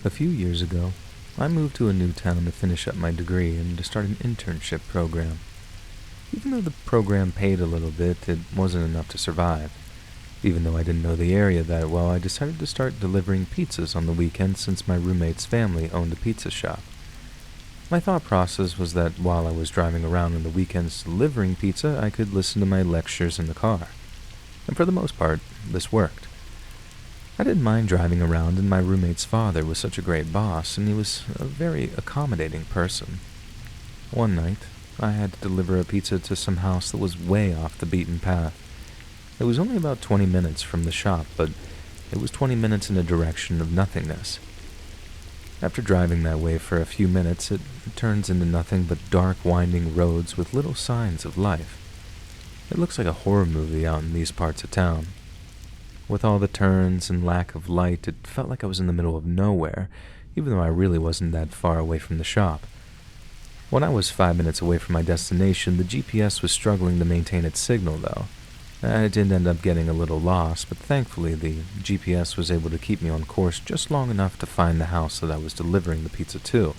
A few years ago, I moved to a new town to finish up my degree and to start an internship program. Even though the program paid a little bit, it wasn't enough to survive. Even though I didn't know the area that well, I decided to start delivering pizzas on the weekends since my roommate's family owned a pizza shop. My thought process was that while I was driving around on the weekends delivering pizza, I could listen to my lectures in the car. And for the most part, this worked. I didn't mind driving around, and my roommate's father was such a great boss, and he was a very accommodating person. One night, I had to deliver a pizza to some house that was way off the beaten path. It was only about 20 minutes from the shop, but it was 20 minutes in a direction of nothingness. After driving that way for a few minutes, it turns into nothing but dark, winding roads with little signs of life. It looks like a horror movie out in these parts of town. With all the turns and lack of light, it felt like I was in the middle of nowhere, even though I really wasn't that far away from the shop. When I was 5 minutes away from my destination, the GPS was struggling to maintain its signal, though. I did end up getting a little lost, but thankfully the GPS was able to keep me on course just long enough to find the house that I was delivering the pizza to.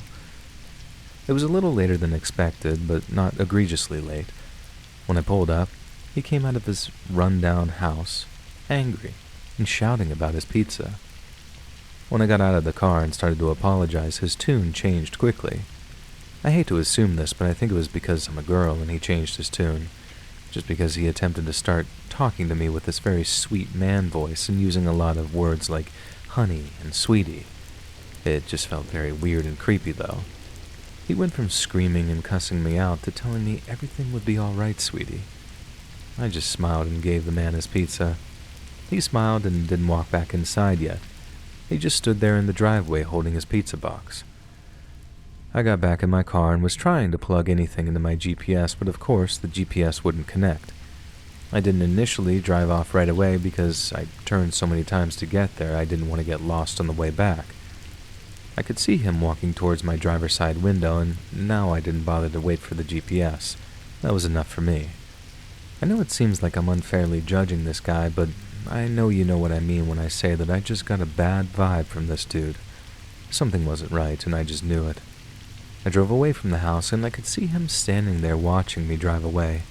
It was a little later than expected, but not egregiously late. When I pulled up, he came out of his run-down house, angry, and shouting about his pizza. When I got out of the car and started to apologize, his tune changed quickly. I hate to assume this, but I think it was because I'm a girl and he changed his tune. Just because he attempted to start talking to me with this very sweet man voice and using a lot of words like honey and sweetie. It just felt very weird and creepy, though. He went from screaming and cussing me out to telling me everything would be all right, sweetie. I just smiled and gave the man his pizza. He smiled and didn't walk back inside yet. He just stood there in the driveway holding his pizza box. I got back in my car and was trying to plug anything into my GPS, but of course the GPS wouldn't connect. I didn't initially drive off right away because I turned so many times to get there I didn't want to get lost on the way back. I could see him walking towards my driver's side window, and now I didn't bother to wait for the GPS. That was enough for me. I know it seems like I'm unfairly judging this guy, but I know you know what I mean when I say that I just got a bad vibe from this dude. Something wasn't right, and I just knew it. I drove away from the house, and I could see him standing there watching me drive away.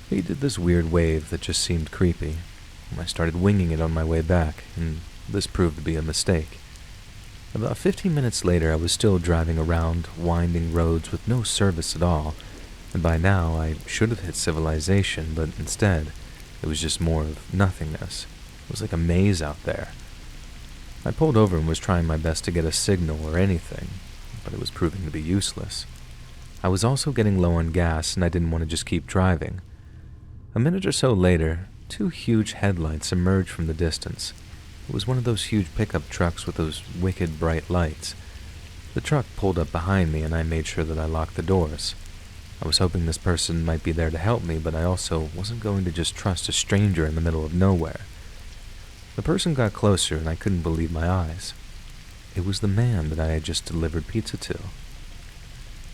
He did this weird wave that just seemed creepy. I started winging it on my way back, and this proved to be a mistake. About 15 minutes later, I was still driving around winding roads with no service at all, and by now I should have hit civilization, but instead, it was just more of nothingness. It was like a maze out there. I pulled over and was trying my best to get a signal or anything, but it was proving to be useless. I was also getting low on gas, and I didn't want to just keep driving. A minute or so later, two huge headlights emerged from the distance. It was one of those huge pickup trucks with those wicked bright lights. The truck pulled up behind me, and I made sure that I locked the doors. I was hoping this person might be there to help me, but I also wasn't going to just trust a stranger in the middle of nowhere. The person got closer, and I couldn't believe my eyes. It was the man that I had just delivered pizza to.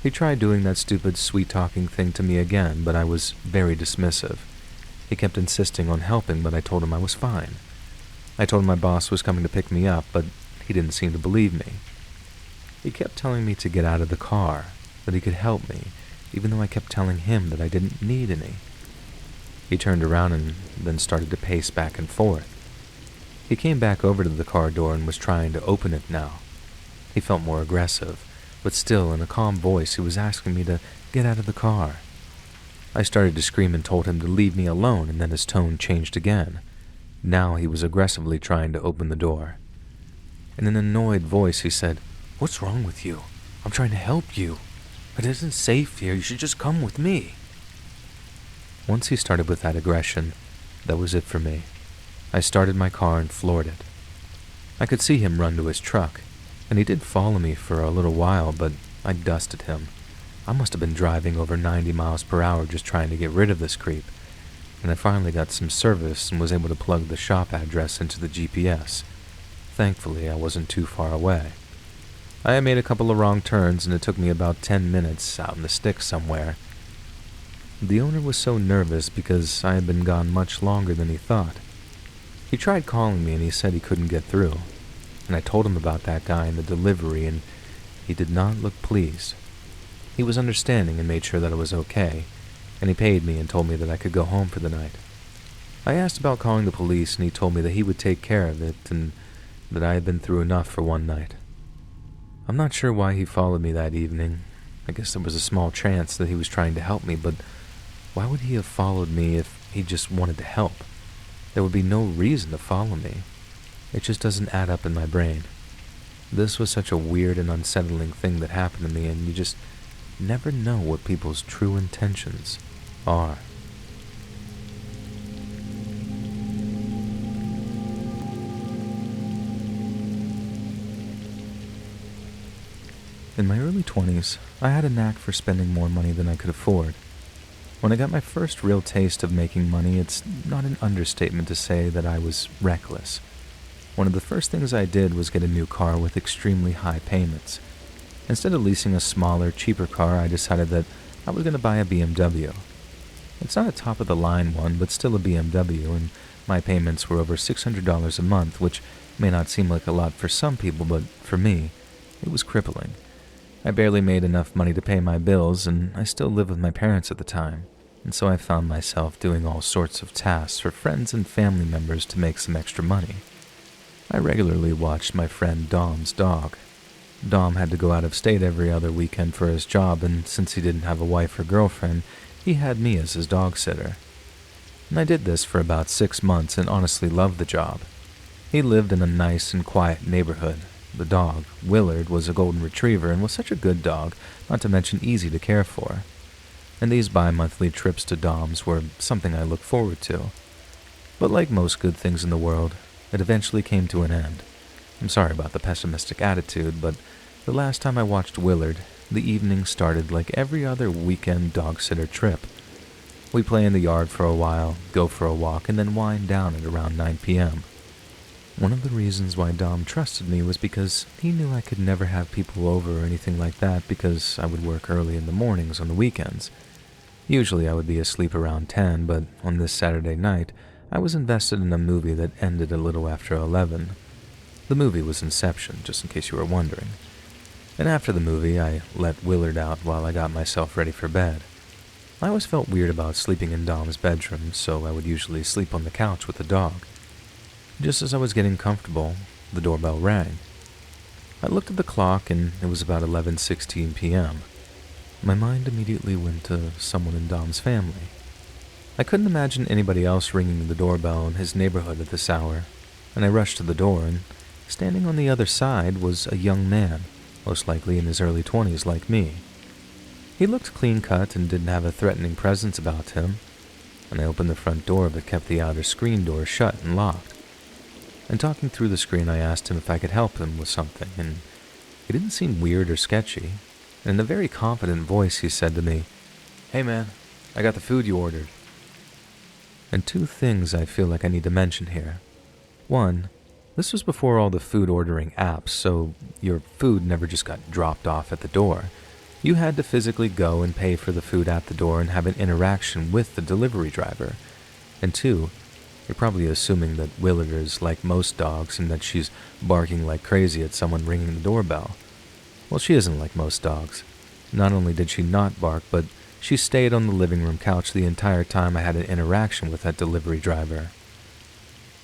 He tried doing that stupid sweet-talking thing to me again, but I was very dismissive. He kept insisting on helping, but I told him I was fine. I told him my boss was coming to pick me up, but he didn't seem to believe me. He kept telling me to get out of the car, that he could help me, even though I kept telling him that I didn't need any. He turned around and then started to pace back and forth. He came back over to the car door and was trying to open it now. He felt more aggressive, but still in a calm voice he was asking me to get out of the car. I started to scream and told him to leave me alone, and then his tone changed again. Now he was aggressively trying to open the door. In an annoyed voice he said, "What's wrong with you? I'm trying to help you. It isn't safe here. You should just come with me." Once he started with that aggression, that was it for me. I started my car and floored it. I could see him run to his truck, and he did follow me for a little while, but I dusted him. I must have been driving over 90 miles per hour just trying to get rid of this creep, and I finally got some service and was able to plug the shop address into the GPS. Thankfully, I wasn't too far away. I had made a couple of wrong turns, and it took me about 10 minutes out in the sticks somewhere. The owner was so nervous because I had been gone much longer than he thought. He tried calling me and he said he couldn't get through. and I told him about that guy and the delivery, and he did not look pleased. He was understanding and made sure that I was okay, and he paid me and told me that I could go home for the night. I asked about calling the police, and he told me that he would take care of it and that I had been through enough for one night. I'm not sure why he followed me that evening. I guess there was a small chance that he was trying to help me, but why would he have followed me if he just wanted to help? There would be no reason to follow me. It just doesn't add up in my brain. This was such a weird and unsettling thing that happened to me, and you just never know what people's true intentions are. In my early 20s, I had a knack for spending more money than I could afford. When I got my first real taste of making money, it's not an understatement to say that I was reckless. One of the first things I did was get a new car with extremely high payments. Instead of leasing a smaller, cheaper car, I decided that I was going to buy a BMW. It's not a top-of-the-line one, but still a BMW, and my payments were over $600 a month, which may not seem like a lot for some people, but for me, it was crippling. I barely made enough money to pay my bills, and I still lived with my parents at the time, and so I found myself doing all sorts of tasks for friends and family members to make some extra money. I regularly watched my friend Dom's dog. Dom had to go out of state every other weekend for his job, and since he didn't have a wife or girlfriend, he had me as his dog sitter. And I did this for about 6 months and honestly loved the job. He lived in a nice and quiet neighborhood. The dog, Willard, was a golden retriever and was such a good dog, not to mention easy to care for. And these bi-monthly trips to Dom's were something I looked forward to. But like most good things in the world, it eventually came to an end. I'm sorry about the pessimistic attitude, but the last time I watched Willard, the evening started like every other weekend dog-sitter trip. We play in the yard for a while, go for a walk, and then wind down at around 9 p.m. One of the reasons why Dom trusted me was because he knew I could never have people over or anything like that because I would work early in the mornings on the weekends. Usually I would be asleep around 10, but on this Saturday night, I was invested in a movie that ended a little after 11. The movie was Inception, just in case you were wondering. And after the movie, I let Willard out while I got myself ready for bed. I always felt weird about sleeping in Dom's bedroom, so I would usually sleep on the couch with the dog. Just as I was getting comfortable, the doorbell rang. I looked at the clock, and it was about 11:16 p.m. My mind immediately went to someone in Dom's family. I couldn't imagine anybody else ringing the doorbell in his neighborhood at this hour, and I rushed to the door, and standing on the other side was a young man, most likely in his early 20s like me. He looked clean-cut and didn't have a threatening presence about him, and I opened the front door but kept the outer screen door shut and locked. And talking through the screen, I asked him if I could help him with something, and he didn't seem weird or sketchy. And in a very confident voice, he said to me, "Hey man, I got the food you ordered." And 2 things I feel like I need to mention here. 1, this was before all the food ordering apps, so your food never just got dropped off at the door. You had to physically go and pay for the food at the door and have an interaction with the delivery driver. And 2, you're probably assuming that Willard is like most dogs and that she's barking like crazy at someone ringing the doorbell. Well, she isn't like most dogs. Not only did she not bark, but she stayed on the living room couch the entire time I had an interaction with that delivery driver.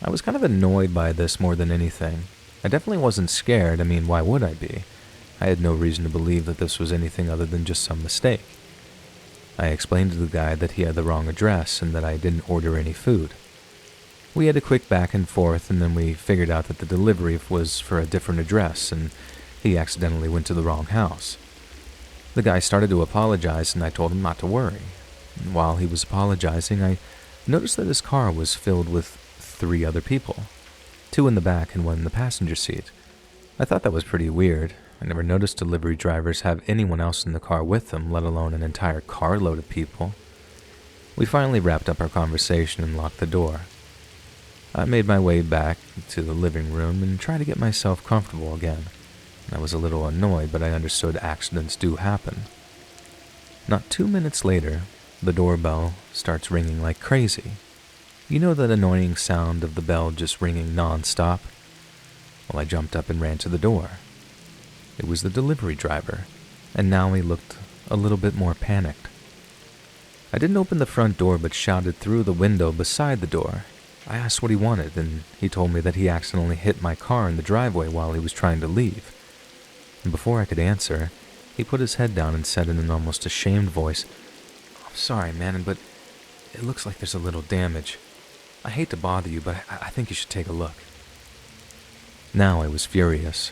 I was kind of annoyed by this more than anything. I definitely wasn't scared. I mean, why would I be? I had no reason to believe that this was anything other than just some mistake. I explained to the guy that he had the wrong address and that I didn't order any food. We had a quick back and forth, and then we figured out that the delivery was for a different address, and he accidentally went to the wrong house. The guy started to apologize, and I told him not to worry. And while he was apologizing, I noticed that his car was filled with 3 other people, 2 in the back and 1 in the passenger seat. I thought that was pretty weird. I never noticed delivery drivers have anyone else in the car with them, let alone an entire carload of people. We finally wrapped up our conversation and locked the door. I made my way back to the living room and tried to get myself comfortable again. I was a little annoyed, but I understood accidents do happen. Not 2 minutes later, the doorbell starts ringing like crazy. You know that annoying sound of the bell just ringing non-stop? Well, I jumped up and ran to the door. It was the delivery driver, and now he looked a little bit more panicked. I didn't open the front door but shouted through the window beside the door. I asked what he wanted, and he told me that he accidentally hit my car in the driveway while he was trying to leave. And before I could answer, he put his head down and said in an almost ashamed voice, "I'm sorry, man, but it looks like there's a little damage. I hate to bother you, but I think you should take a look." Now I was furious.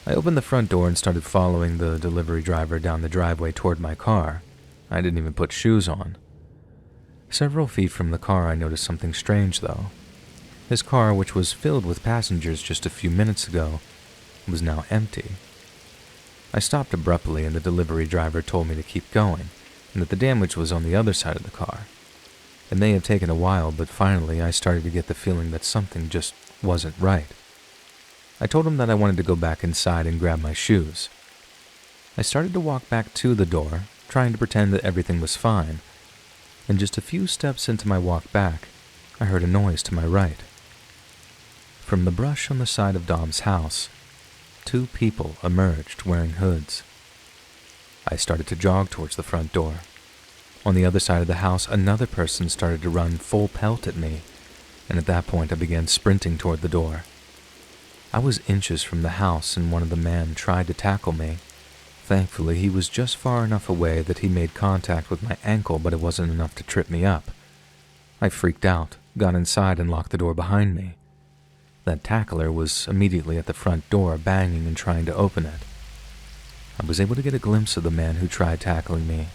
I opened the front door and started following the delivery driver down the driveway toward my car. I didn't even put shoes on. Several feet from the car, I noticed something strange, though. His car, which was filled with passengers just a few minutes ago, was now empty. I stopped abruptly, and the delivery driver told me to keep going, and that the damage was on the other side of the car. It may have taken a while, but finally I started to get the feeling that something just wasn't right. I told him that I wanted to go back inside and grab my shoes. I started to walk back to the door, trying to pretend that everything was fine, and just a few steps into my walk back, I heard a noise to my right. From the brush on the side of Dom's house, 2 people emerged wearing hoods. I started to jog towards the front door. On the other side of the house, another person started to run full pelt at me, and at that point I began sprinting toward the door. I was inches from the house, and one of the men tried to tackle me. Thankfully, he was just far enough away that he made contact with my ankle, but it wasn't enough to trip me up. I freaked out, got inside, and locked the door behind me. That tackler was immediately at the front door, banging and trying to open it. I was able to get a glimpse of the man who tried tackling me.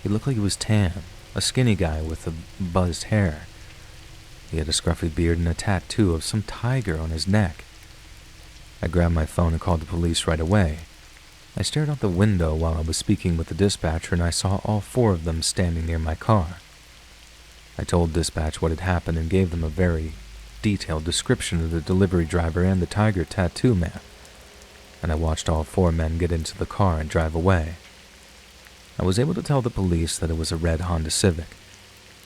He looked like he was tan, a skinny guy with buzzed hair. He had a scruffy beard and a tattoo of some tiger on his neck. I grabbed my phone and called the police right away. I stared out the window while I was speaking with the dispatcher, and I saw all 4 of them standing near my car. I told dispatch what had happened and gave them a very detailed description of the delivery driver and the tiger tattoo man, and I watched all 4 men get into the car and drive away. I was able to tell the police that it was a red Honda Civic,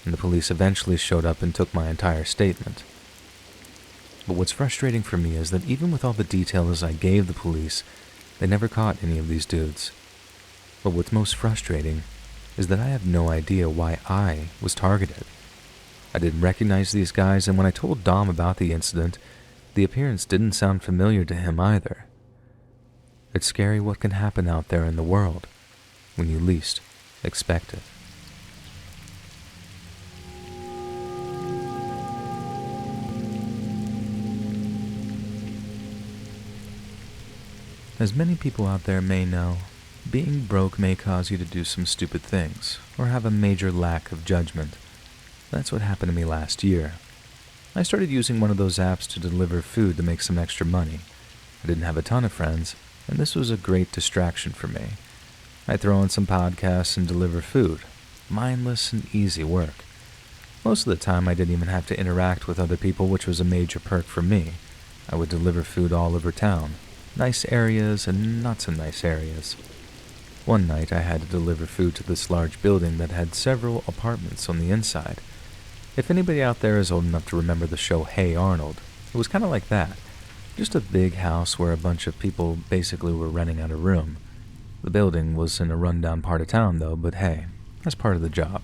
and the police eventually showed up and took my entire statement. But what's frustrating for me is that even with all the details I gave the police, they never caught any of these dudes. But what's most frustrating is that I have no idea why I was targeted. I didn't recognize these guys, and when I told Dom about the incident, the appearance didn't sound familiar to him either. It's scary what can happen out there in the world when you least expect it. As many people out there may know, being broke may cause you to do some stupid things, or have a major lack of judgment. That's what happened to me last year. I started using one of those apps to deliver food to make some extra money. I didn't have a ton of friends, and this was a great distraction for me. I throw on some podcasts and deliver food. Mindless and easy work. Most of the time I didn't even have to interact with other people, which was a major perk for me. I would deliver food all over town. Nice areas and not so nice areas. One night I had to deliver food to this large building that had several apartments on the inside. If anybody out there is old enough to remember the show Hey Arnold, it was kind of like that. Just a big house where a bunch of people basically were renting out a room. The building was in a rundown part of town though, but hey, that's part of the job.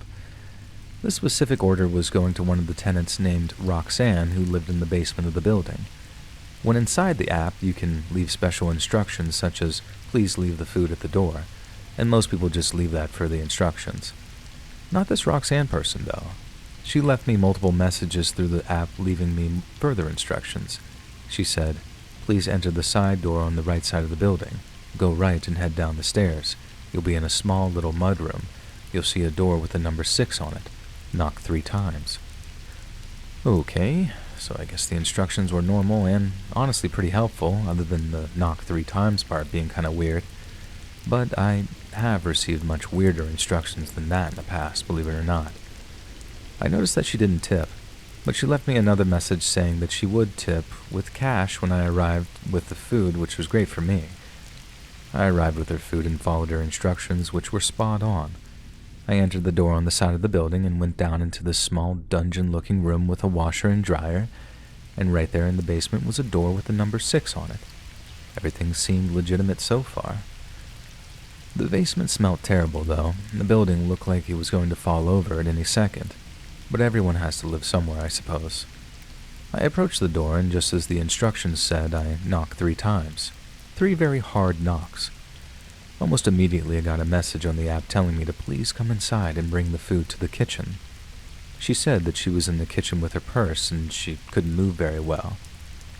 This specific order was going to one of the tenants named Roxanne, who lived in the basement of the building. When inside the app, you can leave special instructions such as, please leave the food at the door, and most people just leave that for the instructions. Not this Roxanne person, though. She left me multiple messages through the app leaving me further instructions. She said, please enter the side door on the right side of the building. Go right and head down the stairs. You'll be in a small little mudroom. You'll see a door with the number 6 on it. Knock 3 times. Okay. So I guess the instructions were normal and honestly pretty helpful, other than the knock 3 times part being kind of weird. But I have received much weirder instructions than that in the past, believe it or not. I noticed that she didn't tip, but she left me another message saying that she would tip with cash when I arrived with the food, which was great for me. I arrived with her food and followed her instructions, which were spot on. I entered the door on the side of the building and went down into this small dungeon-looking room with a washer and dryer. and right there in the basement was a door with the number 6 on it. Everything seemed legitimate so far. The basement smelled terrible, though. The building looked like it was going to fall over at any second. But everyone has to live somewhere, I suppose. I approached the door, and just as the instructions said, I knocked 3 times. 3 very hard knocks. Almost immediately I got a message on the app telling me to please come inside and bring the food to the kitchen. She said that she was in the kitchen with her purse and she couldn't move very well.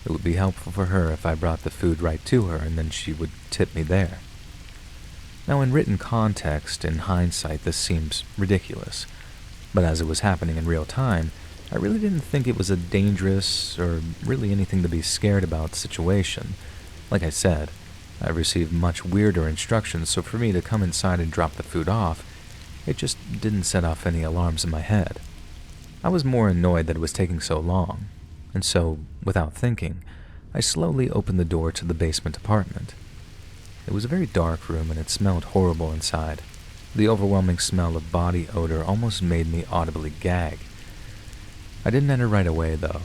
It would be helpful for her if I brought the food right to her and then she would tip me there. Now, in written context, in hindsight, this seems ridiculous, but as it was happening in real time, I really didn't think it was a dangerous or really anything to be scared about situation. Like I said, I received much weirder instructions, so for me to come inside and drop the food off, it just didn't set off any alarms in my head. I was more annoyed that it was taking so long, and so, without thinking, I slowly opened the door to the basement apartment. It was a very dark room and it smelled horrible inside. The overwhelming smell of body odor almost made me audibly gag. I didn't enter right away, though.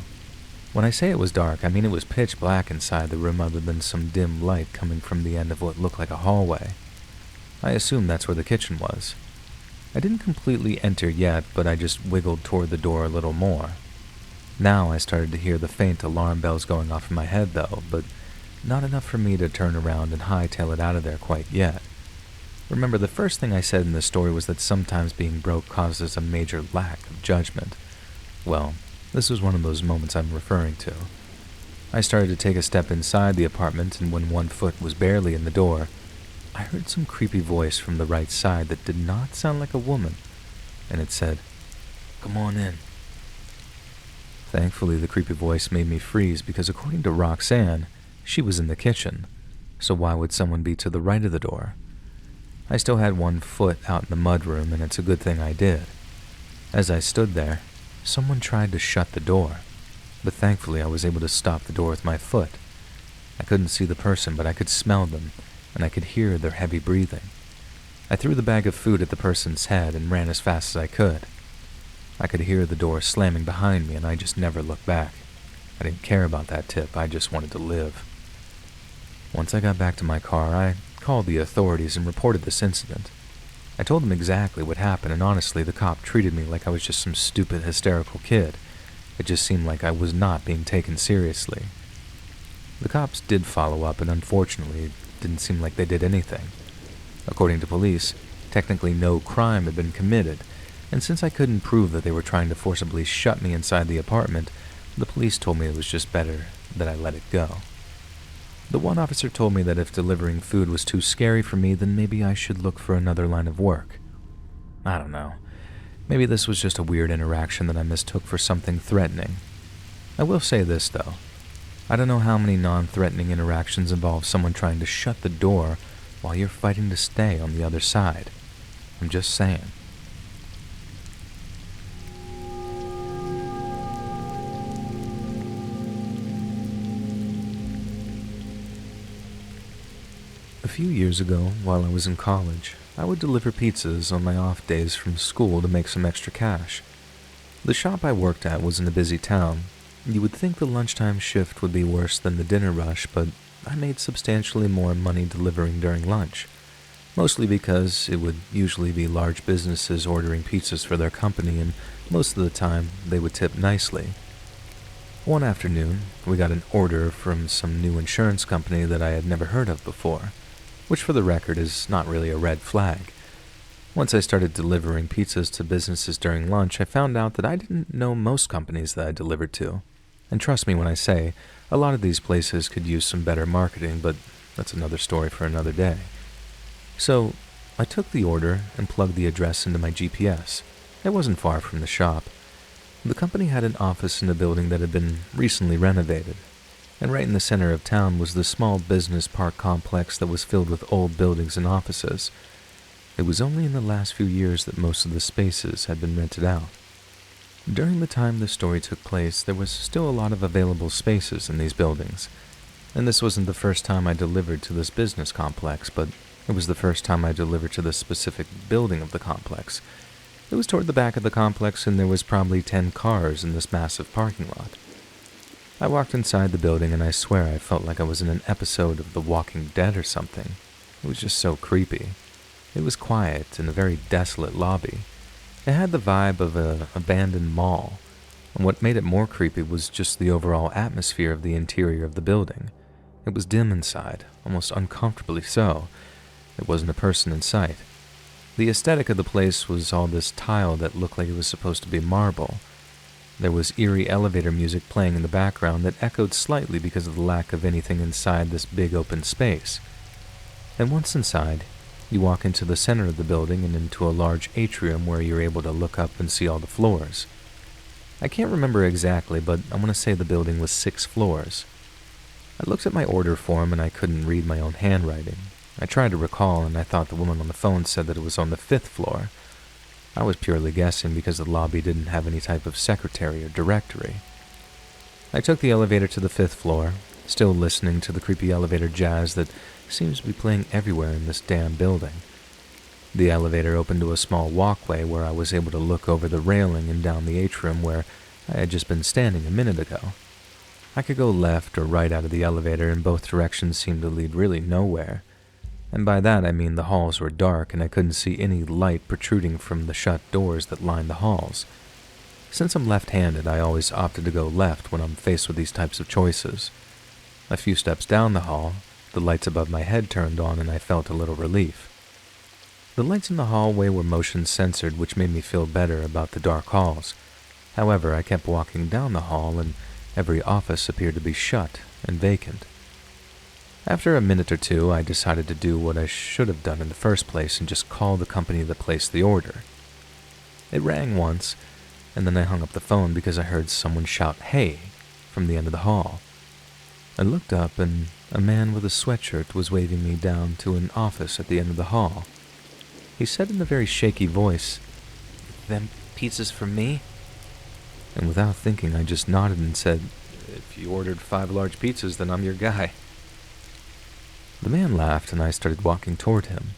When I say it was dark, I mean it was pitch black inside the room other than some dim light coming from the end of what looked like a hallway. I assumed that's where the kitchen was. I didn't completely enter yet, but I just wiggled toward the door a little more. Now I started to hear the faint alarm bells going off in my head, though, but not enough for me to turn around and hightail it out of there quite yet. Remember, the first thing I said in this story was that sometimes being broke causes a major lack of judgment. Well, this was one of those moments I'm referring to. I started to take a step inside the apartment, and when one foot was barely in the door, I heard some creepy voice from the right side that did not sound like a woman, and it said, "Come on in." Thankfully, the creepy voice made me freeze because according to Roxanne, she was in the kitchen, so why would someone be to the right of the door? I still had one foot out in the mudroom, and it's a good thing I did. As I stood there, someone tried to shut the door, but thankfully I was able to stop the door with my foot. I couldn't see the person, but I could smell them, and I could hear their heavy breathing. I threw the bag of food at the person's head and ran as fast as I could. I could hear the door slamming behind me, and I just never looked back. I didn't care about that tip, I just wanted to live. Once I got back to my car, I called the authorities and reported this incident. I told them exactly what happened, and honestly, the cop treated me like I was just some stupid, hysterical kid. It just seemed like I was not being taken seriously. The cops did follow up, and unfortunately, it didn't seem like they did anything. According to police, technically no crime had been committed, and since I couldn't prove that they were trying to forcibly shut me inside the apartment, the police told me it was just better that I let it go. The one officer told me that if delivering food was too scary for me, then maybe I should look for another line of work. I don't know. Maybe this was just a weird interaction that I mistook for something threatening. I will say this, though. I don't know how many non-threatening interactions involve someone trying to shut the door while you're fighting to stay on the other side. I'm just saying. A few years ago, while I was in college, I would deliver pizzas on my off days from school to make some extra cash. The shop I worked at was in a busy town. You would think the lunchtime shift would be worse than the dinner rush, but I made substantially more money delivering during lunch, mostly because it would usually be large businesses ordering pizzas for their company, and most of the time they would tip nicely. One afternoon, we got an order from some new insurance company that I had never heard of before, which for the record is not really a red flag. Once I started delivering pizzas to businesses during lunch, I found out that I didn't know most companies that I delivered to. And trust me when I say, a lot of these places could use some better marketing, but that's another story for another day. So, I took the order and plugged the address into my GPS. It wasn't far from the shop. The company had an office in a building that had been recently renovated, and right in the center of town was the small business park complex that was filled with old buildings and offices. It was only in the last few years that most of the spaces had been rented out. During the time this story took place, there was still a lot of available spaces in these buildings, and this wasn't the first time I delivered to this business complex, but it was the first time I delivered to this specific building of the complex. It was toward the back of the complex, and there was probably 10 cars in this massive parking lot. I walked inside the building and I swear I felt like I was in an episode of The Walking Dead or something. It was just so creepy. It was quiet in a very desolate lobby. It had the vibe of an abandoned mall, and what made it more creepy was just the overall atmosphere of the interior of the building. It was dim inside, almost uncomfortably so. There wasn't a person in sight. The aesthetic of the place was all this tile that looked like it was supposed to be marble. There was eerie elevator music playing in the background that echoed slightly because of the lack of anything inside this big open space. And once inside, you walk into the center of the building and into a large atrium where you're able to look up and see all the floors. I can't remember exactly, but I want to say the building was 6 floors. I looked at my order form and I couldn't read my own handwriting. I tried to recall and I thought the woman on the phone said that it was on the 5th floor. I was purely guessing because the lobby didn't have any type of secretary or directory. I took the elevator to the 5th floor, still listening to the creepy elevator jazz that seems to be playing everywhere in this damn building. The elevator opened to a small walkway where I was able to look over the railing and down the atrium where I had just been standing a minute ago. I could go left or right out of the elevator and both directions seemed to lead really nowhere. And by that I mean the halls were dark and I couldn't see any light protruding from the shut doors that lined the halls. Since I'm left-handed, I always opted to go left when I'm faced with these types of choices. A few steps down the hall, the lights above my head turned on and I felt a little relief. The lights in the hallway were motion censored, which made me feel better about the dark halls. However, I kept walking down the hall and every office appeared to be shut and vacant. After a minute or two, I decided to do what I should have done in the first place and just call the company that placed the order. It rang once, and then I hung up the phone because I heard someone shout, "Hey!" from the end of the hall. I looked up, and a man with a sweatshirt was waving me down to an office at the end of the hall. He said in a very shaky voice, "Them pizzas for me?" And without thinking, I just nodded and said, "If you ordered 5 large pizzas, then I'm your guy." The man laughed and I started walking toward him.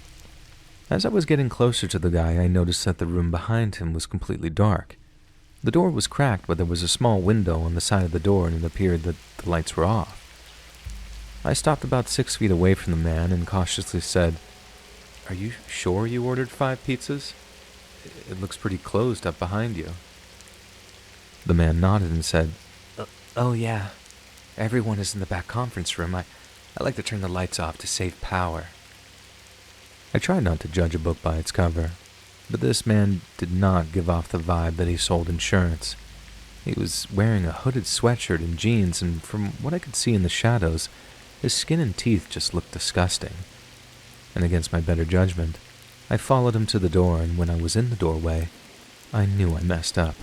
As I was getting closer to the guy, I noticed that the room behind him was completely dark. The door was cracked, but there was a small window on the side of the door and it appeared that the lights were off. I stopped about 6 feet away from the man and cautiously said, "Are you sure you ordered 5 pizzas? It looks pretty closed up behind you." The man nodded and said, "Oh yeah, everyone is in the back conference room. I like to turn the lights off to save power." I tried not to judge a book by its cover, but this man did not give off the vibe that he sold insurance. He was wearing a hooded sweatshirt and jeans, and from what I could see in the shadows, his skin and teeth just looked disgusting. And against my better judgment, I followed him to the door, and when I was in the doorway, I knew I messed up.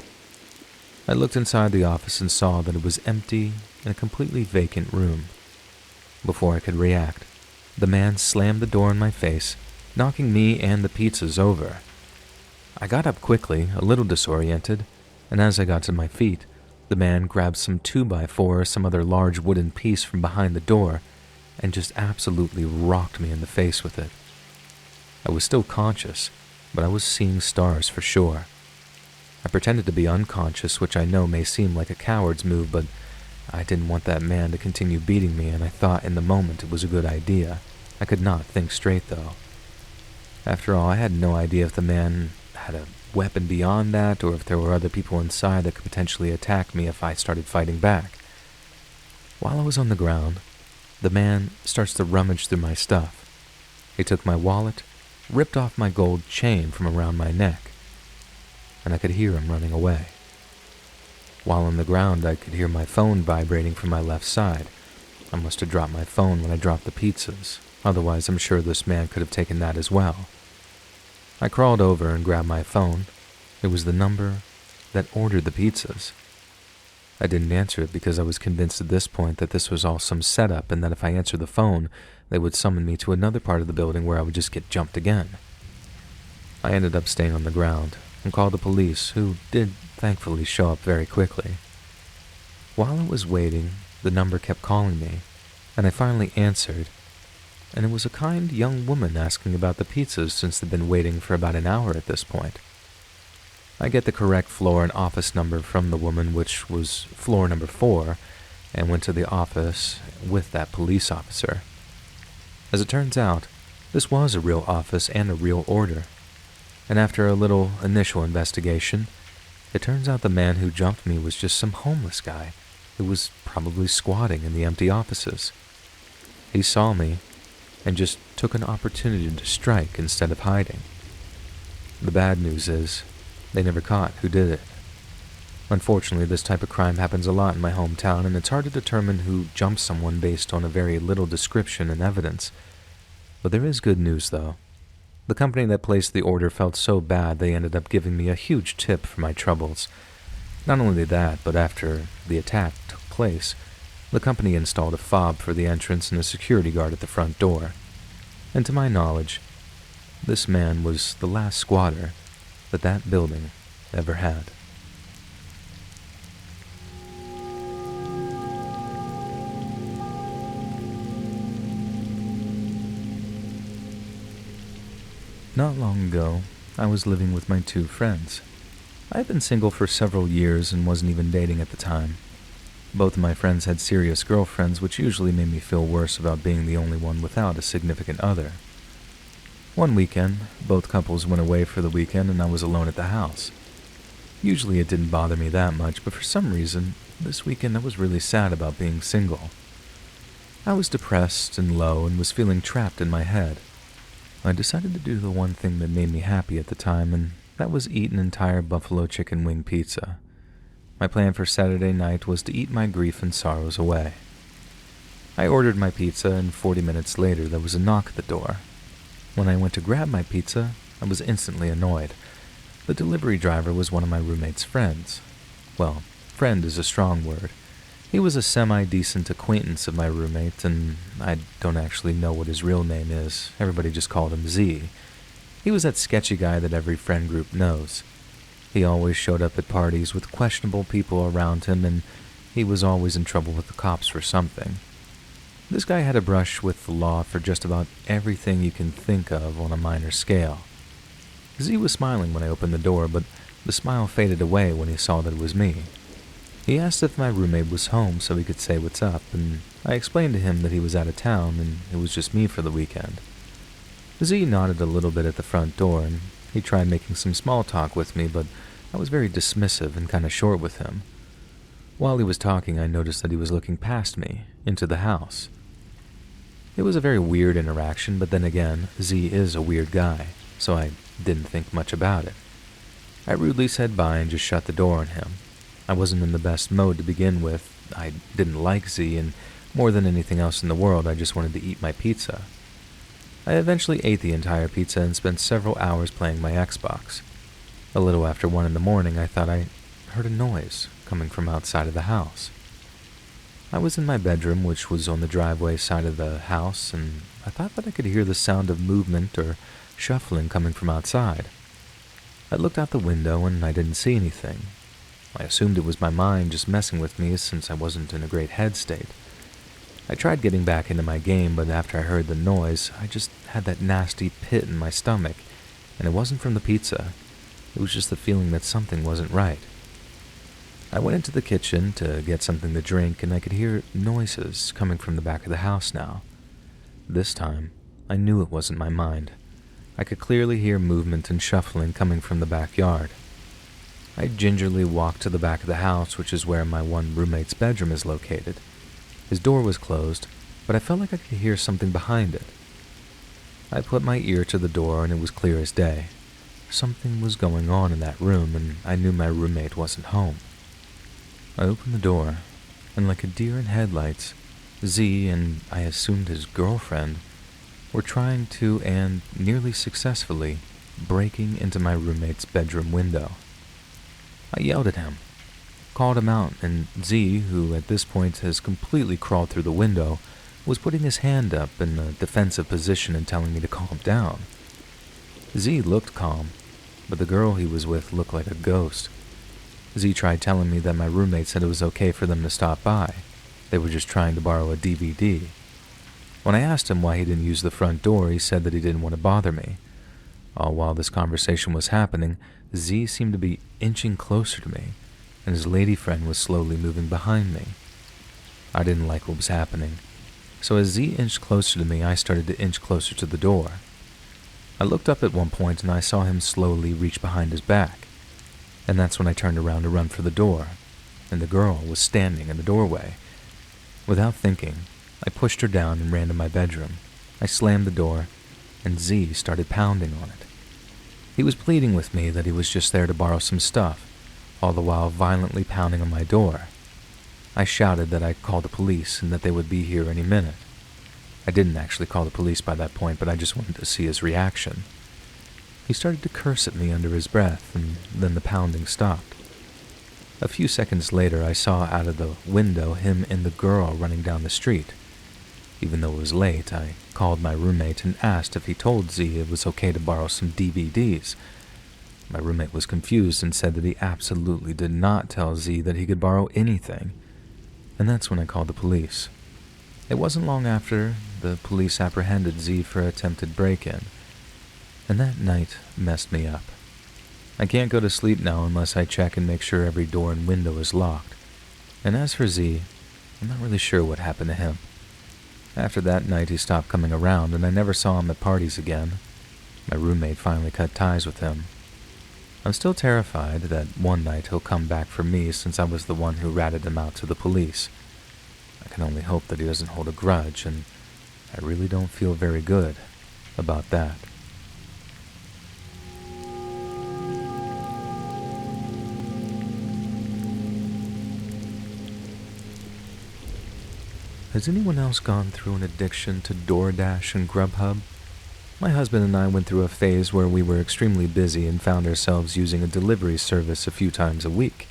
I looked inside the office and saw that it was empty and a completely vacant room. Before I could react, the man slammed the door in my face, knocking me and the pizzas over. I got up quickly, a little disoriented, and as I got to my feet, the man grabbed some 2x4 or some other large wooden piece from behind the door and just absolutely rocked me in the face with it. I was still conscious, but I was seeing stars for sure. I pretended to be unconscious, which I know may seem like a coward's move, but I didn't want that man to continue beating me, and I thought in the moment it was a good idea. I could not think straight, though. After all, I had no idea if the man had a weapon beyond that, or if there were other people inside that could potentially attack me if I started fighting back. While I was on the ground, the man starts to rummage through my stuff. He took my wallet, ripped off my gold chain from around my neck, and I could hear him running away. While on the ground, I could hear my phone vibrating from my left side. I must have dropped my phone when I dropped the pizzas. Otherwise, I'm sure this man could have taken that as well. I crawled over and grabbed my phone. It was the number that ordered the pizzas. I didn't answer it because I was convinced at this point that this was all some setup and that if I answered the phone, they would summon me to another part of the building where I would just get jumped again. I ended up staying on the ground and called the police, who did thankfully show up very quickly. While I was waiting, the number kept calling me, and I finally answered, and it was a kind young woman asking about the pizzas since they'd been waiting for about an hour at this point. I get the correct floor and office number from the woman, which was floor number 4, and went to the office with that police officer. As it turns out, this was a real office and a real order, and after a little initial investigation, it turns out the man who jumped me was just some homeless guy who was probably squatting in the empty offices. He saw me and just took an opportunity to strike instead of hiding. The bad news is, they never caught who did it. Unfortunately, this type of crime happens a lot in my hometown, and it's hard to determine who jumped someone based on a very little description and evidence. But there is good news, though. The company that placed the order felt so bad they ended up giving me a huge tip for my troubles. Not only that, but after the attack took place, the company installed a fob for the entrance and a security guard at the front door. And to my knowledge, this man was the last squatter that building ever had. Not long ago, I was living with my two friends. I had been single for several years and wasn't even dating at the time. Both of my friends had serious girlfriends, which usually made me feel worse about being the only one without a significant other. One weekend, both couples went away for the weekend and I was alone at the house. Usually it didn't bother me that much, but for some reason, this weekend I was really sad about being single. I was depressed and low and was feeling trapped in my head. I decided to do the one thing that made me happy at the time, and that was eat an entire buffalo chicken wing pizza. My plan for Saturday night was to eat my grief and sorrows away. I ordered my pizza, and 40 minutes later there was a knock at the door. When I went to grab my pizza, I was instantly annoyed. The delivery driver was one of my roommate's friends. Well, friend is a strong word. He was a semi-decent acquaintance of my roommate, and I don't actually know what his real name is. Everybody just called him Z. He was that sketchy guy that every friend group knows. He always showed up at parties with questionable people around him, and he was always in trouble with the cops for something. This guy had a brush with the law for just about everything you can think of on a minor scale. Z was smiling when I opened the door, but the smile faded away when he saw that it was me. He asked if my roommate was home so he could say what's up, and I explained to him that he was out of town and it was just me for the weekend. Z nodded a little bit at the front door, and he tried making some small talk with me, but I was very dismissive and kind of short with him. While he was talking, I noticed that he was looking past me, into the house. It was a very weird interaction, but then again, Z is a weird guy, so I didn't think much about it. I rudely said bye and just shut the door on him. I wasn't in the best mode to begin with. I didn't like Z, and more than anything else in the world, I just wanted to eat my pizza. I eventually ate the entire pizza and spent several hours playing my Xbox. A little after 1 in the morning, I thought I heard a noise coming from outside of the house. I was in my bedroom, which was on the driveway side of the house, and I thought that I could hear the sound of movement or shuffling coming from outside. I looked out the window and I didn't see anything. I assumed it was my mind just messing with me since I wasn't in a great head state. I tried getting back into my game, but after I heard the noise, I just had that nasty pit in my stomach, and it wasn't from the pizza. It was just the feeling that something wasn't right. I went into the kitchen to get something to drink, and I could hear noises coming from the back of the house now. This time, I knew it wasn't my mind. I could clearly hear movement and shuffling coming from the backyard. I gingerly walked to the back of the house, which is where my one roommate's bedroom is located. His door was closed, but I felt like I could hear something behind it. I put my ear to the door, and it was clear as day. Something was going on in that room, and I knew my roommate wasn't home. I opened the door, and like a deer in headlights, Z and I assumed his girlfriend were trying to, and nearly successfully, breaking into my roommate's bedroom window. I yelled at him, called him out, and Z, who at this point has completely crawled through the window, was putting his hand up in a defensive position and telling me to calm down. Z looked calm, but the girl he was with looked like a ghost. Z tried telling me that my roommate said it was okay for them to stop by. They were just trying to borrow a DVD. When I asked him why he didn't use the front door, he said that he didn't want to bother me. All while this conversation was happening, Z seemed to be inching closer to me, and his lady friend was slowly moving behind me. I didn't like what was happening, so as Z inched closer to me, I started to inch closer to the door. I looked up at one point and I saw him slowly reach behind his back, and that's when I turned around to run for the door, and the girl was standing in the doorway. Without thinking, I pushed her down and ran to my bedroom. I slammed the door, and Z started pounding on it. He was pleading with me that he was just there to borrow some stuff, all the while violently pounding on my door. I shouted that I'd call the police and that they would be here any minute. I didn't actually call the police by that point, but I just wanted to see his reaction. He started to curse at me under his breath, and then the pounding stopped. A few seconds later, I saw out of the window him and the girl running down the street. Even though it was late, I called my roommate and asked if he told Z it was okay to borrow some DVDs. My roommate was confused and said that he absolutely did not tell Z that he could borrow anything. And that's when I called the police. It wasn't long after the police apprehended Z for attempted break-in. And that night messed me up. I can't go to sleep now unless I check and make sure every door and window is locked. And as for Z, I'm not really sure what happened to him. After that night, he stopped coming around, and I never saw him at parties again. My roommate finally cut ties with him. I'm still terrified that one night he'll come back for me since I was the one who ratted him out to the police. I can only hope that he doesn't hold a grudge, and I really don't feel very good about that. Has anyone else gone through an addiction to DoorDash and Grubhub? My husband and I went through a phase where we were extremely busy and found ourselves using a delivery service a few times a week.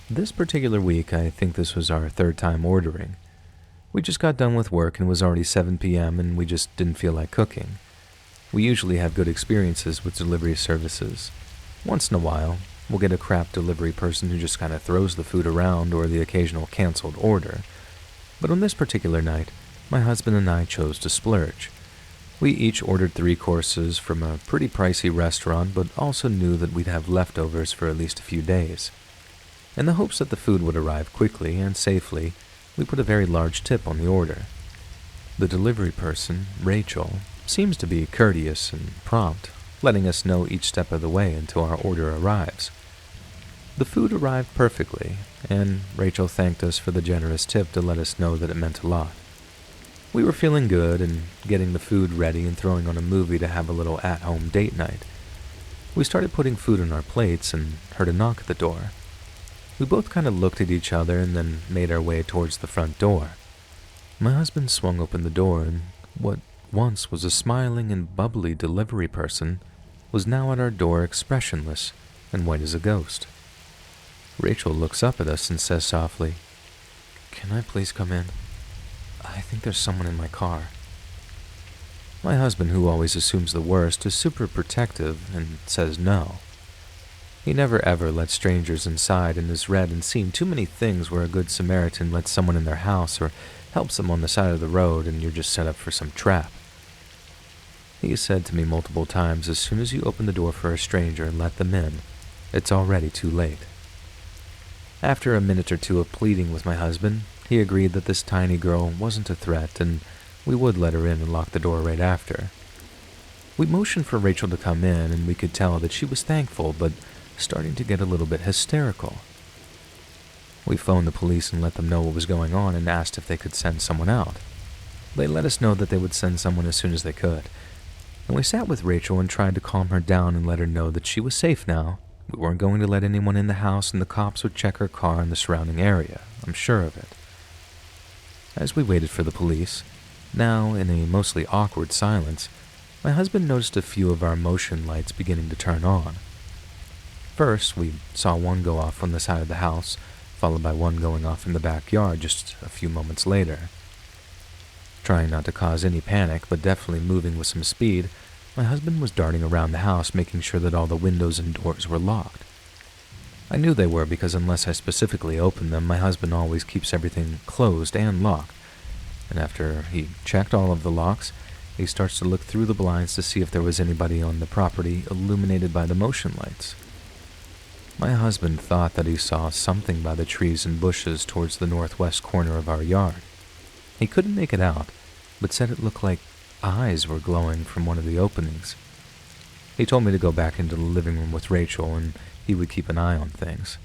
This particular week, I think this was our third time ordering. We just got done with work and it was already 7 p.m. and we just didn't feel like cooking. We usually have good experiences with delivery services. Once in a while, we'll get a crap delivery person who just kind of throws the food around or the occasional canceled order. But on this particular night, my husband and I chose to splurge. We each ordered 3 courses from a pretty pricey restaurant, but also knew that we'd have leftovers for at least a few days. In the hopes that the food would arrive quickly and safely, we put a very large tip on the order. The delivery person, Rachel, seems to be courteous and prompt, letting us know each step of the way until our order arrives. The food arrived perfectly, and Rachel thanked us for the generous tip to let us know that it meant a lot. We were feeling good and getting the food ready and throwing on a movie to have a little at-home date night. We started putting food on our plates and heard a knock at the door. We both kind of looked at each other and then made our way towards the front door. My husband swung open the door, and what once was a smiling and bubbly delivery person was now at our door expressionless and white as a ghost. Rachel looks up at us and says softly, "Can I please come in? I think there's someone in my car." My husband, who always assumes the worst, is super protective and says no. He never ever lets strangers inside and has read and seen too many things where a good Samaritan lets someone in their house or helps them on the side of the road and you're just set up for some trap. He has said to me multiple times, as soon as you open the door for a stranger and let them in, it's already too late. After a minute or two of pleading with my husband, he agreed that this tiny girl wasn't a threat and we would let her in and lock the door right after. We motioned for Rachel to come in and we could tell that she was thankful but starting to get a little bit hysterical. We phoned the police and let them know what was going on and asked if they could send someone out. They let us know that they would send someone as soon as they could. And we sat with Rachel and tried to calm her down and let her know that she was safe now. We weren't going to let anyone in the house and the cops would check her car and the surrounding area. I'm sure of it. As we waited for the police, now in a mostly awkward silence, my husband noticed a few of our motion lights beginning to turn on. First, we saw one go off on the side of the house, followed by one going off in the backyard just a few moments later. Trying not to cause any panic, but definitely moving with some speed, my husband was darting around the house making sure that all the windows and doors were locked. I knew they were because unless I specifically opened them, my husband always keeps everything closed and locked. And after he checked all of the locks, he starts to look through the blinds to see if there was anybody on the property illuminated by the motion lights. My husband thought that he saw something by the trees and bushes towards the northwest corner of our yard. He couldn't make it out, but said it looked like eyes were glowing from one of the openings. He told me to go back into the living room with Rachel and he would keep an eye on things.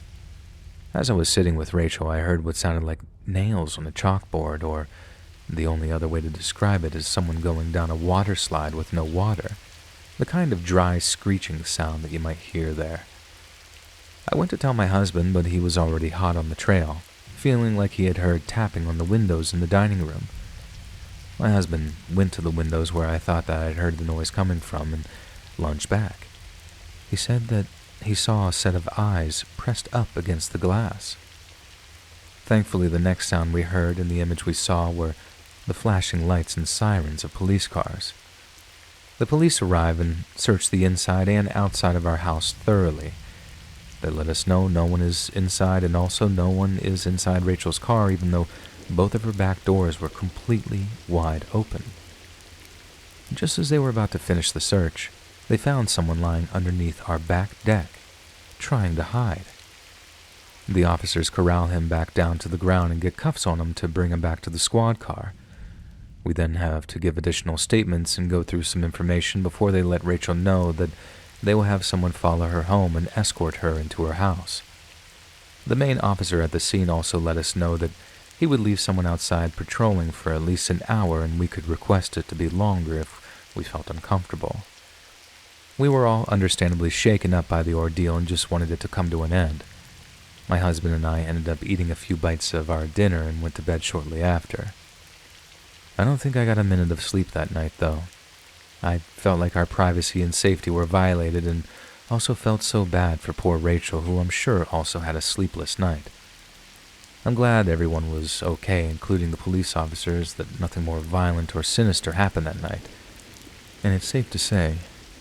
As I was sitting with Rachel, I heard what sounded like nails on a chalkboard, or the only other way to describe it is someone going down a water slide with no water, the kind of dry screeching sound that you might hear there. I went to tell my husband, but he was already hot on the trail, feeling like he had heard tapping on the windows in the dining room. My husband went to the windows where I thought that I'd heard the noise coming from and lunged back. He said that he saw a set of eyes pressed up against the glass. Thankfully, the next sound we heard and the image we saw were the flashing lights and sirens of police cars. The police arrived and searched the inside and outside of our house thoroughly. They let us know no one is inside, and also no one is inside Rachel's car, even though both of her back doors were completely wide open. Just as they were about to finish the search, they found someone lying underneath our back deck, trying to hide. The officers corral him back down to the ground and get cuffs on him to bring him back to the squad car. We then have to give additional statements and go through some information before they let Rachel know that they will have someone follow her home and escort her into her house. The main officer at the scene also let us know that he would leave someone outside patrolling for at least an hour, and we could request it to be longer if we felt uncomfortable. We were all understandably shaken up by the ordeal and just wanted it to come to an end. My husband and I ended up eating a few bites of our dinner and went to bed shortly after. I don't think I got a minute of sleep that night, though. I felt like our privacy and safety were violated, and also felt so bad for poor Rachel, who I'm sure also had a sleepless night. I'm glad everyone was okay, including the police officers, that nothing more violent or sinister happened that night. And it's safe to say,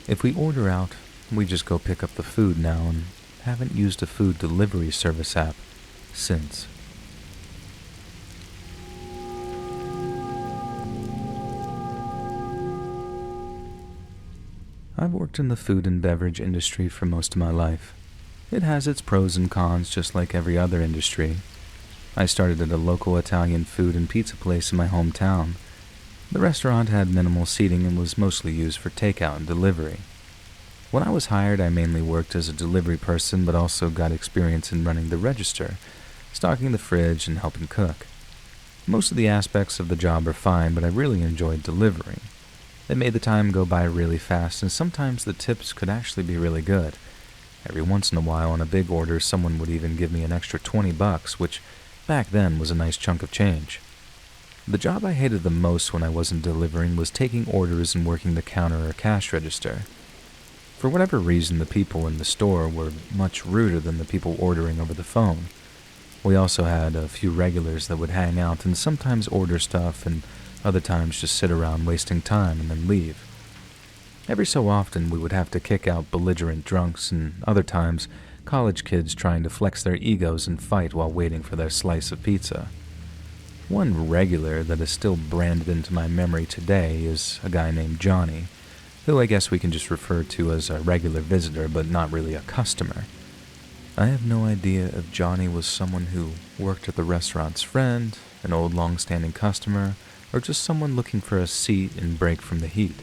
if we order out, we just go pick up the food now and haven't used a food delivery service app since. I've worked in the food and beverage industry for most of my life. It has its pros and cons just like every other industry. I started at a local Italian food and pizza place in my hometown. The restaurant had minimal seating and was mostly used for takeout and delivery. When I was hired, I mainly worked as a delivery person, but also got experience in running the register, stocking the fridge, and helping cook. Most of the aspects of the job are fine, but I really enjoyed delivering. It made the time go by really fast, and sometimes the tips could actually be really good. Every once in a while on a big order, someone would even give me an extra $20, which back then was a nice chunk of change. The job I hated the most when I wasn't delivering was taking orders and working the counter or cash register. For whatever reason, the people in the store were much ruder than the people ordering over the phone. We also had a few regulars that would hang out and sometimes order stuff, and other times just sit around wasting time and then leave. Every so often we would have to kick out belligerent drunks, and other times college kids trying to flex their egos and fight while waiting for their slice of pizza. One regular that is still branded into my memory today is a guy named Johnny, who I guess we can just refer to as a regular visitor but not really a customer. I have no idea if Johnny was someone who worked at the restaurant's friend, an old long-standing customer, or just someone looking for a seat and break from the heat.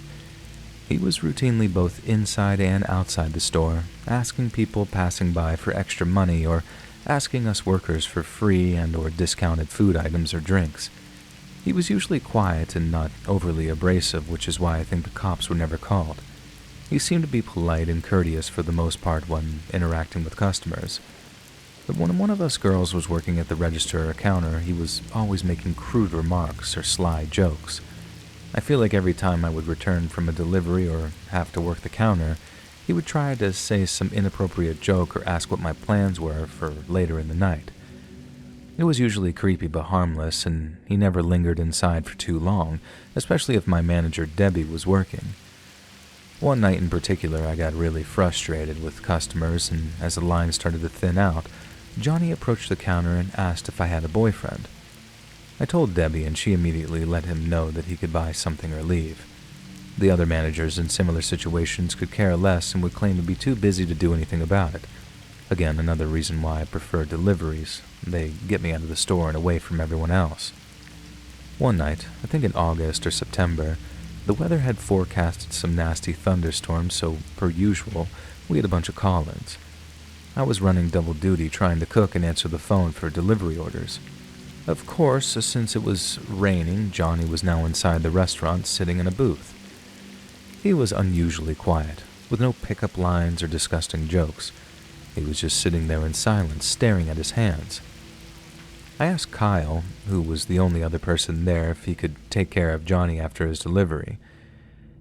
He was routinely both inside and outside the store, asking people passing by for extra money or asking us workers for free and or discounted food items or drinks. He was usually quiet and not overly abrasive, which is why I think the cops were never called. He seemed to be polite and courteous for the most part when interacting with customers. But when one of us girls was working at the register or counter, he was always making crude remarks or sly jokes. I feel like every time I would return from a delivery or have to work the counter, he would try to say some inappropriate joke or ask what my plans were for later in the night. It was usually creepy but harmless, and he never lingered inside for too long, especially if my manager Debbie was working. One night in particular, I got really frustrated with customers, and as the line started to thin out, Johnny approached the counter and asked if I had a boyfriend. I told Debbie, and she immediately let him know that he could buy something or leave. The other managers in similar situations could care less and would claim to be too busy to do anything about it. Again, another reason why I prefer deliveries. They get me out of the store and away from everyone else. One night, I think in August or September, the weather had forecasted some nasty thunderstorms, so per usual, we had a bunch of call-ins. I was running double duty trying to cook and answer the phone for delivery orders. Of course, since it was raining, Johnny was now inside the restaurant sitting in a booth. He was unusually quiet, with no pickup lines or disgusting jokes. He was just sitting there in silence, staring at his hands. I asked Kyle, who was the only other person there, if he could take care of Johnny after his delivery.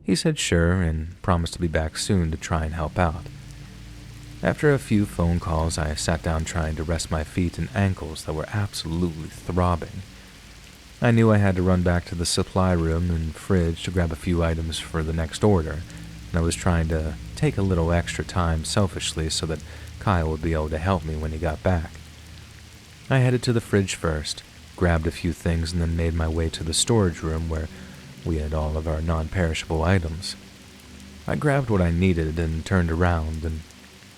He said sure and promised to be back soon to try and help out. After a few phone calls, I sat down trying to rest my feet and ankles that were absolutely throbbing. I knew I had to run back to the supply room and fridge to grab a few items for the next order, and I was trying to take a little extra time selfishly so that Kyle would be able to help me when he got back. I headed to the fridge first, grabbed a few things, and then made my way to the storage room where we had all of our non-perishable items. I grabbed what I needed and turned around and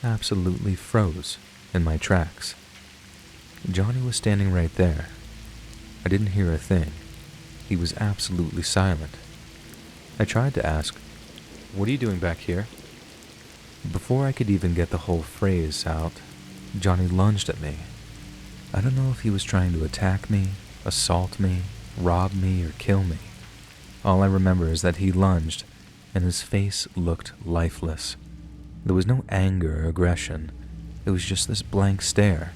absolutely froze in my tracks. Johnny was standing right there. I didn't hear a thing. He was absolutely silent. I tried to ask, "What are you doing back here?" Before I could even get the whole phrase out, Johnny lunged at me. I don't know if he was trying to attack me, assault me, rob me, or kill me. All I remember is that he lunged, and his face looked lifeless. There was no anger or aggression. It was just this blank stare.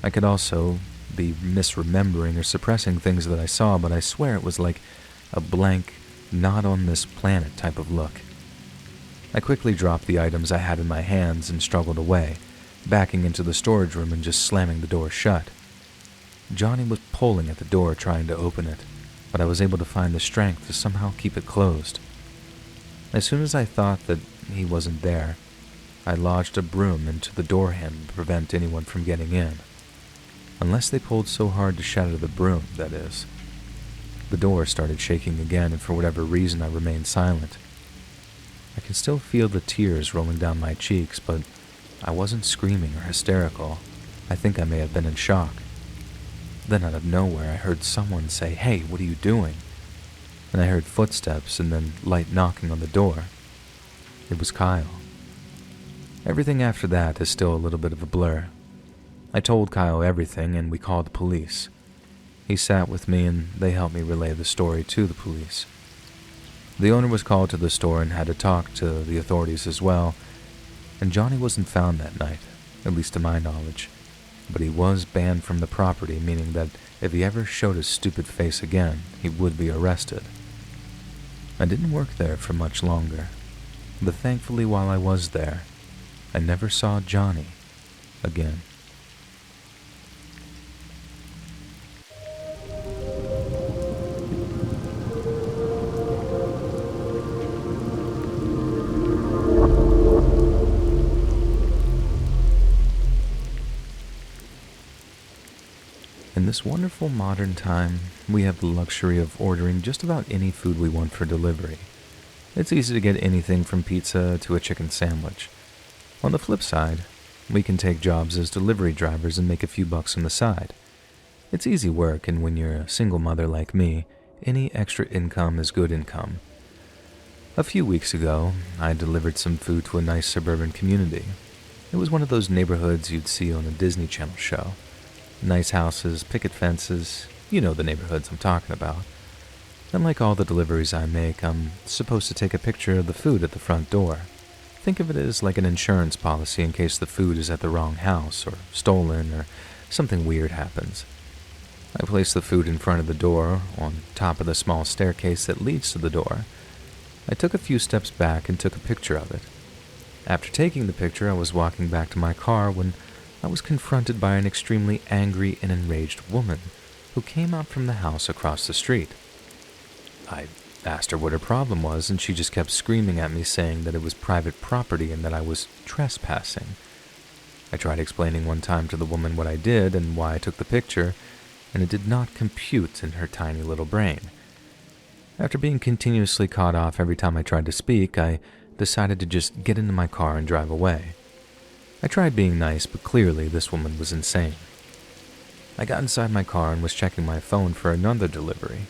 I could also be misremembering or suppressing things that I saw, but I swear it was like a blank, not on this planet type of look. I quickly dropped the items I had in my hands and struggled away, backing into the storage room and just slamming the door shut. Johnny was pulling at the door trying to open it, but I was able to find the strength to somehow keep it closed. As soon as I thought that he wasn't there, I lodged a broom into the door handle to prevent anyone from getting in. Unless they pulled so hard to shatter the broom, that is. The door started shaking again, and for whatever reason I remained silent. I can still feel the tears rolling down my cheeks, but I wasn't screaming or hysterical. I think I may have been in shock. Then out of nowhere I heard someone say, "Hey, what are you doing?" And I heard footsteps and then light knocking on the door. It was Kyle. Everything after that is still a little bit of a blur. I told Kyle everything and we called the police. He sat with me and they helped me relay the story to the police. The owner was called to the store and had to talk to the authorities as well, and Johnny wasn't found that night, at least to my knowledge, but he was banned from the property, meaning that if he ever showed his stupid face again, he would be arrested. I didn't work there for much longer, but thankfully while I was there, I never saw Johnny again. In this wonderful modern time, we have the luxury of ordering just about any food we want for delivery. It's easy to get anything from pizza to a chicken sandwich. On the flip side, we can take jobs as delivery drivers and make a few bucks on the side. It's easy work, and when you're a single mother like me, any extra income is good income. A few weeks ago, I delivered some food to a nice suburban community. It was one of those neighborhoods you'd see on a Disney Channel show. Nice houses, picket fences, you know the neighborhoods I'm talking about. And like all the deliveries I make, I'm supposed to take a picture of the food at the front door. Think of it as like an insurance policy in case the food is at the wrong house or stolen or something weird happens. I place the food in front of the door on top of the small staircase that leads to the door. I took a few steps back and took a picture of it. After taking the picture, I was walking back to my car when I was confronted by an extremely angry and enraged woman who came out from the house across the street. I asked her what her problem was, and she just kept screaming at me saying that it was private property and that I was trespassing. I tried explaining one time to the woman what I did and why I took the picture, and it did not compute in her tiny little brain. After being continuously cut off every time I tried to speak, I decided to just get into my car and drive away. I tried being nice, but clearly this woman was insane. I got inside my car and was checking my phone for another delivery.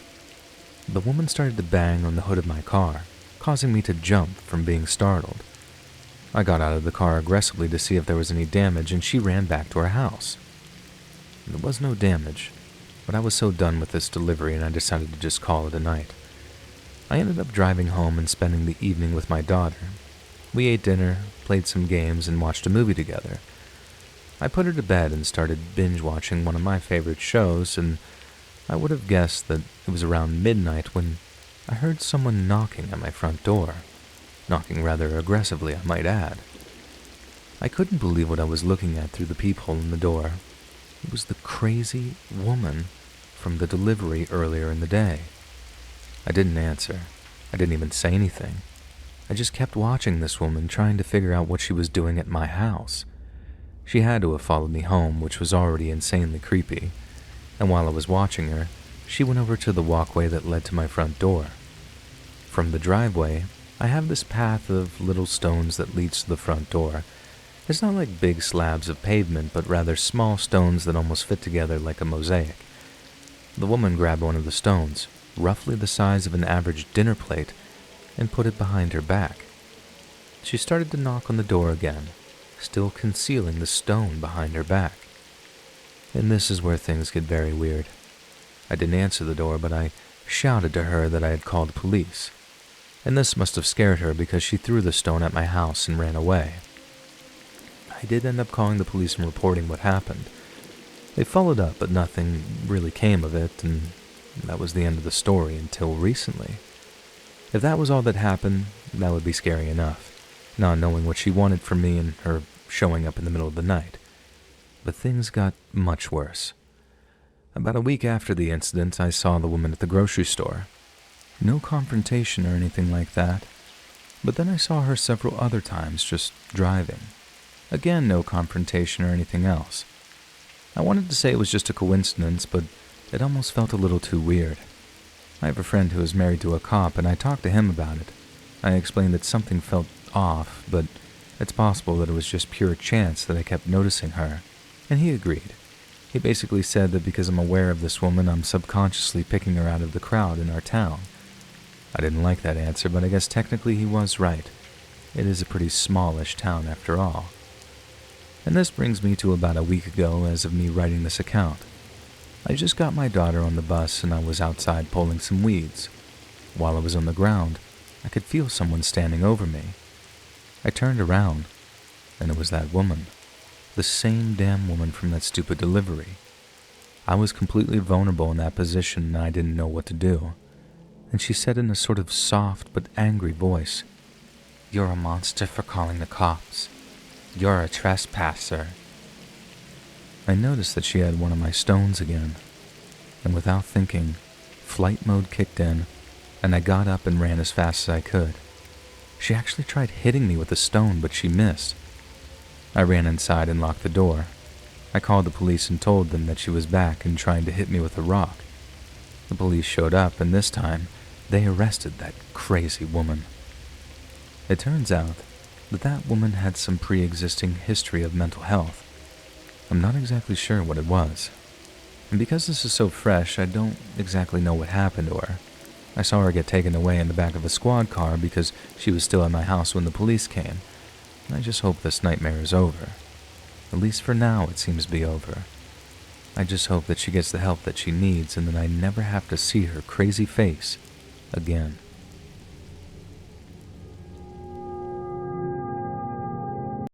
The woman started to bang on the hood of my car, causing me to jump from being startled. I got out of the car aggressively to see if there was any damage, and she ran back to her house. There was no damage, but I was so done with this delivery and I decided to just call it a night. I ended up driving home and spending the evening with my daughter. We ate dinner, played some games, and watched a movie together. I put her to bed and started binge-watching one of my favorite shows, and I would have guessed that it was around midnight when I heard someone knocking at my front door. Knocking rather aggressively, I might add. I couldn't believe what I was looking at through the peephole in the door. It was the crazy woman from the delivery earlier in the day. I didn't answer. I didn't even say anything. I just kept watching this woman, trying to figure out what she was doing at my house. She had to have followed me home, which was already insanely creepy. And while I was watching her, she went over to the walkway that led to my front door. From the driveway, I have this path of little stones that leads to the front door. It's not like big slabs of pavement, but rather small stones that almost fit together like a mosaic. The woman grabbed one of the stones, roughly the size of an average dinner plate, and put it behind her back. She started to knock on the door again, still concealing the stone behind her back. And this is where things get very weird. I didn't answer the door, but I shouted to her that I had called police. And this must have scared her because she threw the stone at my house and ran away. I did end up calling the police and reporting what happened. They followed up, but nothing really came of it, and that was the end of the story until recently. If that was all that happened, that would be scary enough, not knowing what she wanted from me and her showing up in the middle of the night. But things got much worse. About a week after the incident, I saw the woman at the grocery store. No confrontation or anything like that, but then I saw her several other times just driving. Again, no confrontation or anything else. I wanted to say it was just a coincidence, but it almost felt a little too weird. I have a friend who is married to a cop, and I talked to him about it. I explained that something felt off, but it's possible that it was just pure chance that I kept noticing her, and he agreed. He basically said that because I'm aware of this woman, I'm subconsciously picking her out of the crowd in our town. I didn't like that answer, but I guess technically he was right. It is a pretty smallish town after all. And this brings me to about a week ago as of me writing this account. I just got my daughter on the bus and I was outside pulling some weeds. While I was on the ground, I could feel someone standing over me. I turned around, and it was that woman. The same damn woman from that stupid delivery. I was completely vulnerable in that position and I didn't know what to do. And she said in a sort of soft but angry voice, "You're a monster for calling the cops. You're a trespasser." I noticed that she had one of my stones again, and without thinking, flight mode kicked in, and I got up and ran as fast as I could. She actually tried hitting me with a stone, but she missed. I ran inside and locked the door. I called the police and told them that she was back and trying to hit me with a rock. The police showed up, and this time, they arrested that crazy woman. It turns out that that woman had some pre-existing history of mental health. I'm not exactly sure what it was. And because this is so fresh, I don't exactly know what happened to her. I saw her get taken away in the back of a squad car because she was still at my house when the police came. And I just hope this nightmare is over. At least for now, it seems to be over. I just hope that she gets the help that she needs and that I never have to see her crazy face again.